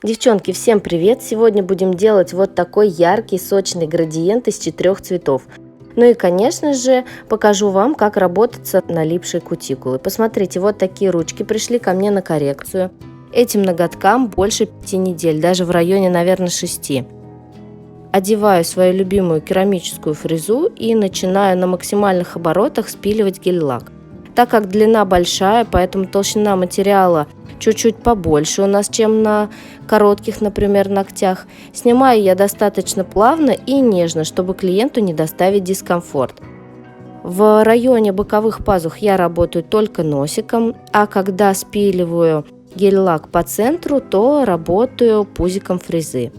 Девчонки, всем привет! Сегодня будем делать вот такой яркий, сочный градиент из 4 цветов. Ну и, конечно же, покажу вам, как работать с налипшей кутикулой. Посмотрите, вот такие ручки пришли ко мне на коррекцию. Этим ноготкам больше 5 недель, даже в районе, наверное, 6. Одеваю свою любимую керамическую фрезу и начинаю на максимальных оборотах спиливать гель-лак. Так как длина большая, поэтому толщина материала чуть-чуть побольше у нас, чем на коротких, например, ногтях. Снимаю я достаточно плавно и нежно, чтобы клиенту не доставить дискомфорт. В районе боковых пазух я работаю только носиком, а когда спиливаю гель-лак по центру, то работаю пузиком фрезы.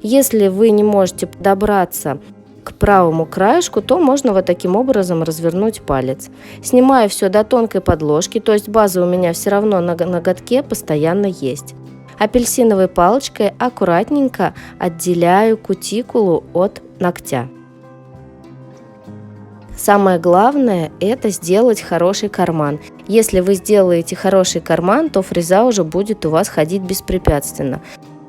Если вы не можете подобраться к правому краешку, то можно вот таким образом развернуть палец. Снимаю все до тонкой подложки, то есть база у меня все равно на ноготке постоянно есть. Апельсиновой палочкой аккуратненько отделяю кутикулу от ногтя. Самое главное – это сделать хороший карман. Если вы сделаете хороший карман, то фреза уже будет у вас ходить беспрепятственно.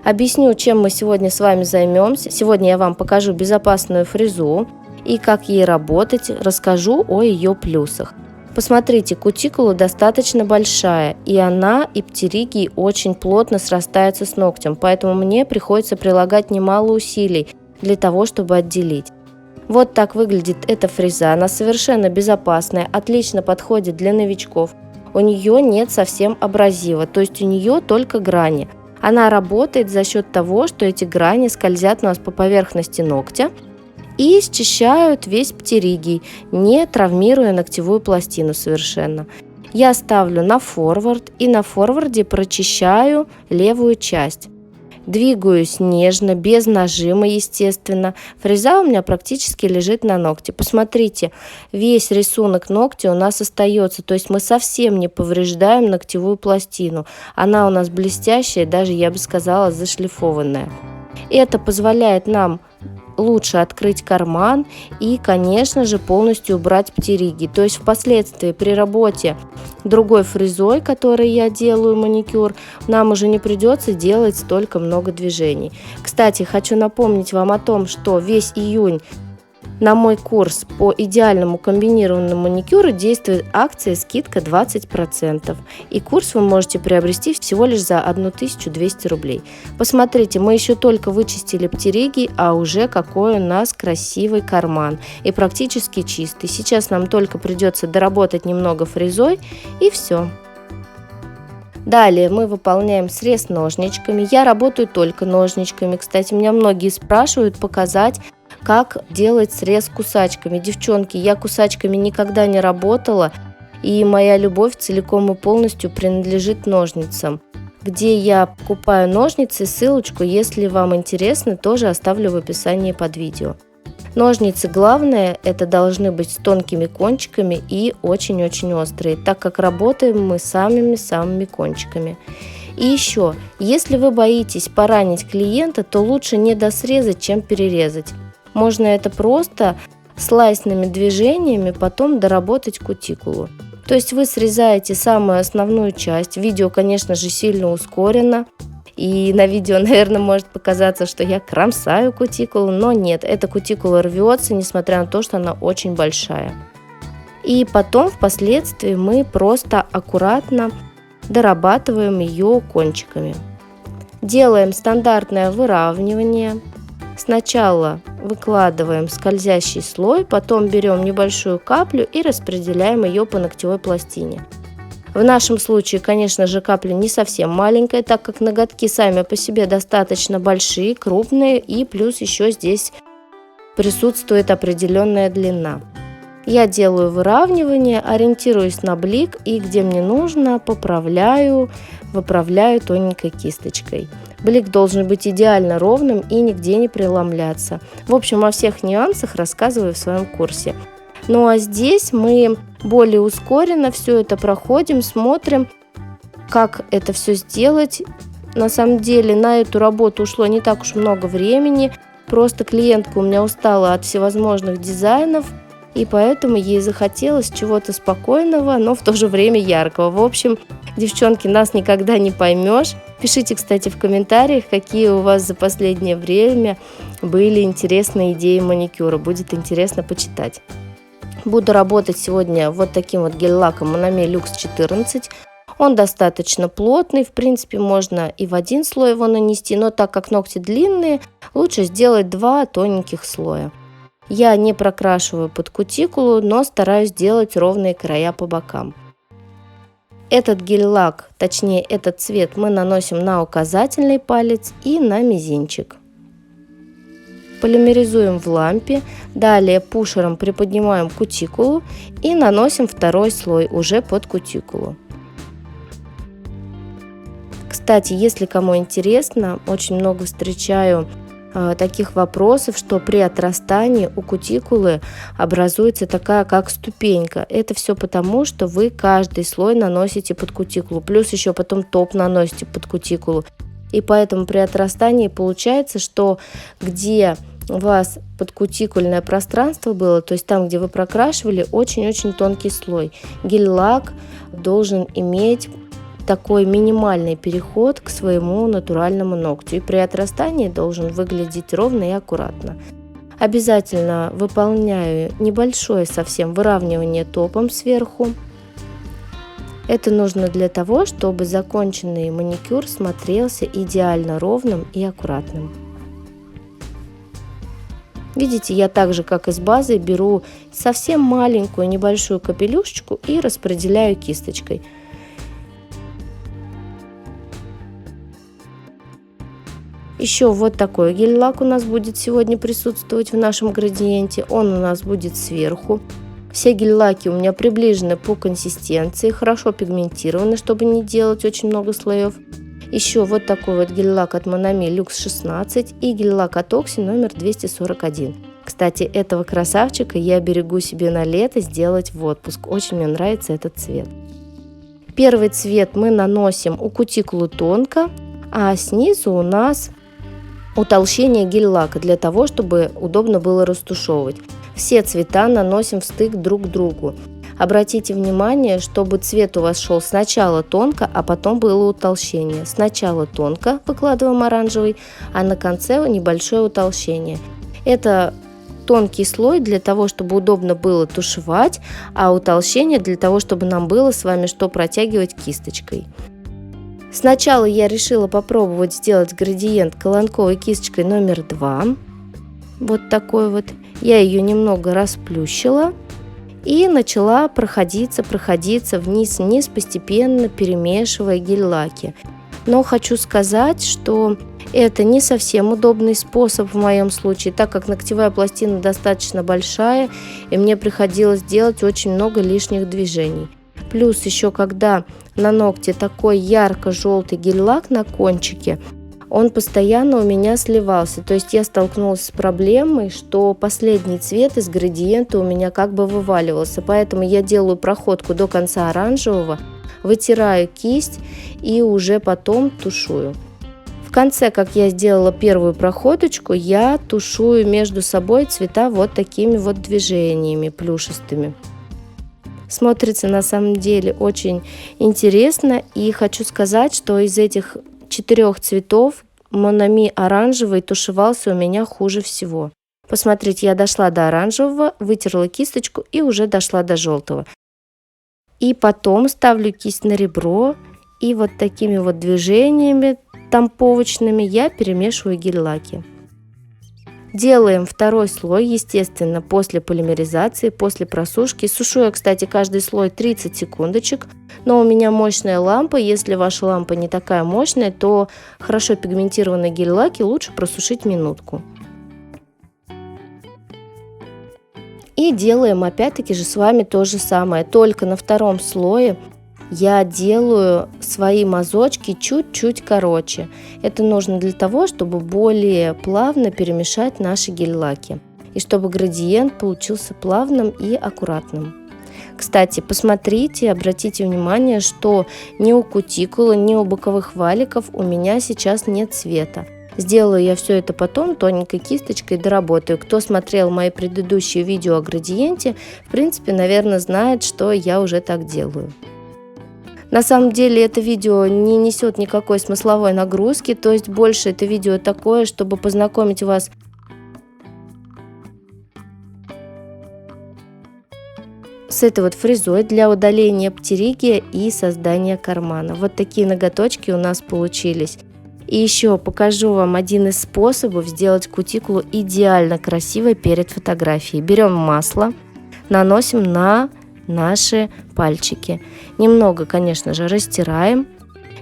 Объясню, чем мы сегодня с вами займемся. Сегодня я вам покажу безопасную фрезу и как ей работать, расскажу о ее плюсах. Посмотрите, кутикула достаточно большая, и она и птеригий очень плотно срастаются с ногтем, поэтому мне приходится прилагать немало усилий для того, чтобы отделить. Вот так выглядит эта фреза, она совершенно безопасная, отлично подходит для новичков. У нее нет совсем абразива, то есть у нее только грани. Она работает за счет того, что эти грани скользят у нас по поверхности ногтя и счищают весь птеригий, не травмируя ногтевую пластину совершенно. Я ставлю на форвард и на форварде прочищаю левую часть. Двигаюсь нежно, без нажима, естественно. Фреза у меня практически лежит на ногте. Посмотрите, весь рисунок ногтя у нас остается, то есть мы совсем не повреждаем ногтевую пластину. Она у нас блестящая, даже, я бы сказала, зашлифованная. Это позволяет нам лучше открыть карман и, конечно же, полностью убрать птеригий. То есть впоследствии при работе другой фрезой, которой я делаю маникюр, нам уже не придется делать столько много движений. Кстати, хочу напомнить вам о том, что весь июнь на мой курс по идеальному комбинированному маникюру действует акция скидка 20%. И курс вы можете приобрести всего лишь за 1200 рублей. Посмотрите, мы еще только вычистили птеригий, а уже какой у нас красивый карман. И практически чистый. Сейчас нам только придется доработать немного фрезой, и все. Далее мы выполняем срез ножничками. Я работаю только ножничками. Кстати, меня многие спрашивают показать, как делать срез кусачками. Девчонки, я кусачками никогда не работала, и моя любовь целиком и полностью принадлежит ножницам. Где я покупаю ножницы, ссылочку, если вам интересно, тоже оставлю в описании под видео. Ножницы, главное, это должны быть с тонкими кончиками и очень-очень острые, так как работаем мы самыми кончиками. И еще, если вы боитесь поранить клиента, то лучше не досрезать, чем перерезать. Можно это просто слайсными движениями потом доработать кутикулу. То есть вы срезаете самую основную часть. Видео, конечно же, сильно ускорено. И на видео, наверное, может показаться, что я кромсаю кутикулу, но нет, эта кутикула рвется, несмотря на то, что она очень большая. И потом, впоследствии, мы просто аккуратно дорабатываем ее кончиками. Делаем стандартное выравнивание. Сначала выкладываем скользящий слой, потом берем небольшую каплю и распределяем ее по ногтевой пластине. В нашем случае, конечно же, капля не совсем маленькая, так как ноготки сами по себе достаточно большие, крупные, и плюс еще здесь присутствует определенная длина. Я делаю выравнивание, ориентируюсь на блик и, где мне нужно, выправляю тоненькой кисточкой. Блик должен быть идеально ровным и нигде не преломляться. В общем, о всех нюансах рассказываю в своем курсе. Ну а здесь мы более ускоренно все это проходим, смотрим, как это все сделать. На самом деле на эту работу ушло не так уж много времени. Просто клиентка у меня устала от всевозможных дизайнов. и поэтому ей захотелось чего-то спокойного, но в то же время яркого. В общем, девчонки, нас никогда не поймешь. Пишите, кстати, в комментариях, какие у вас за последнее время были интересные идеи маникюра. Будет интересно почитать. Буду работать сегодня вот таким вот гель-лаком Monami Luxe 14. Он достаточно плотный, в принципе, можно и в один слой его нанести, но так как ногти длинные, лучше сделать 2 тоненьких слоя. Я не прокрашиваю под кутикулу, но стараюсь делать ровные края по бокам. Этот гель-лак, точнее этот цвет, мы наносим на указательный палец и на мизинчик. Полимеризуем в лампе, далее пушером приподнимаем кутикулу и наносим второй слой уже под кутикулу. Кстати, если кому интересно, очень много встречаю таких вопросов, что при отрастании у кутикулы образуется такая как ступенька. Это все потому, что вы каждый слой наносите под кутикулу, плюс еще потом топ наносите под кутикулу. И поэтому при отрастании получается, что где у вас подкутикульное пространство было, то есть там, где вы прокрашивали, очень-очень тонкий слой. Гель-лак должен иметь такой минимальный переход к своему натуральному ногтю, и при отрастании должен выглядеть ровно и аккуратно. Обязательно выполняю небольшое совсем выравнивание топом сверху. Это нужно для того, чтобы законченный маникюр смотрелся идеально ровным и аккуратным. Видите, я так же, как и с базой, беру совсем маленькую небольшую капелюшечку и распределяю кисточкой. Еще вот такой гель-лак у нас будет сегодня присутствовать в нашем градиенте. Он у нас будет сверху. Все гель-лаки у меня приближены по консистенции, хорошо пигментированы, чтобы не делать очень много слоев. Еще вот такой вот гель-лак от Monami Luxe 16 и гель-лак от Oxy номер 241. Кстати, этого красавчика я берегу себе на лето сделать в отпуск. Очень мне нравится этот цвет. Первый цвет мы наносим у кутикулы тонко, а снизу у нас утолщение гель-лака для того, чтобы удобно было растушевывать. Все цвета наносим в стык друг к другу. Обратите внимание, чтобы цвет у вас шел сначала тонко, а потом было утолщение. Сначала тонко выкладываем оранжевый, а на конце небольшое утолщение. Это тонкий слой для того, чтобы удобно было тушевать, а утолщение для того, чтобы нам было с вами что протягивать кисточкой. Сначала я решила попробовать сделать градиент колонковой кисточкой номер 2. Вот такой вот. Я ее немного расплющила и начала проходиться вниз-вниз, постепенно перемешивая гель-лаки. Но хочу сказать, что это не совсем удобный способ в моем случае, так как ногтевая пластина достаточно большая, и мне приходилось делать очень много лишних движений. Плюс еще, когда на ногте такой ярко-желтый гель-лак на кончике, он постоянно у меня сливался. То есть я столкнулась с проблемой, что последний цвет из градиента у меня как бы вываливался. Поэтому я делаю проходку до конца оранжевого, вытираю кисть и уже потом тушую. В конце, как я сделала первую проходочку, я тушую между собой цвета вот такими вот движениями плюшистыми. Смотрится на самом деле очень интересно, и хочу сказать, что из этих 4 цветов Monami оранжевый тушевался у меня хуже всего. Посмотрите, я дошла до оранжевого, вытерла кисточку и уже дошла до желтого. И потом ставлю кисть на ребро, и вот такими вот движениями тамповочными я перемешиваю гель-лаки. Делаем второй слой, естественно, после полимеризации, после просушки. Сушу я, кстати, каждый слой 30 секундочек, но у меня мощная лампа. Если ваша лампа не такая мощная, то хорошо пигментированные гель-лаки лучше просушить минутку. И делаем опять-таки же с вами то же самое, только на втором слое я делаю свои мазочки чуть-чуть короче. Это нужно для того, чтобы более плавно перемешать наши гель-лаки и чтобы градиент получился плавным и аккуратным. Кстати, посмотрите, обратите внимание, что ни у кутикулы, ни у боковых валиков у меня сейчас нет цвета. Сделаю я все это потом тоненькой кисточкой, доработаю. Кто смотрел мои предыдущие видео о градиенте, в принципе, наверное, знает, что я уже так делаю. На самом деле это видео не несет никакой смысловой нагрузки, то есть больше это видео такое, чтобы познакомить вас с этой вот фрезой для удаления птеригия и создания кармана. Вот такие ноготочки у нас получились. И еще покажу вам один из способов сделать кутикулу идеально красивой перед фотографией. Берем масло, наносим на наши пальчики. Немного, конечно же, растираем.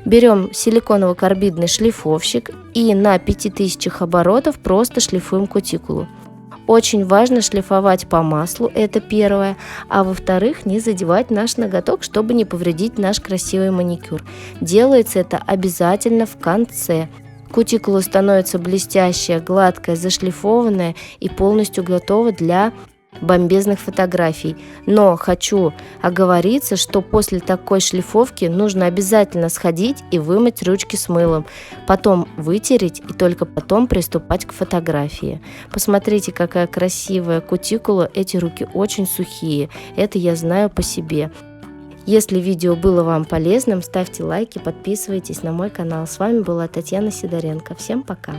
Берем силиконово-карбидный шлифовщик и на 5000 оборотов просто шлифуем кутикулу. Очень важно шлифовать по маслу, это первое, а во-вторых, не задевать наш ноготок, чтобы не повредить наш красивый маникюр. Делается это обязательно в конце. Кутикула становится блестящая, гладкая, зашлифованная и полностью готова для бомбезных фотографий. Но хочу оговориться, что после такой шлифовки нужно обязательно сходить и вымыть ручки с мылом, потом вытереть и только потом приступать к фотографии. Посмотрите, какая красивая кутикула, эти руки очень сухие, это я знаю по себе. Если видео было вам полезным, ставьте лайки, подписывайтесь на мой канал. С вами была Татьяна Сидоренко. Всем пока!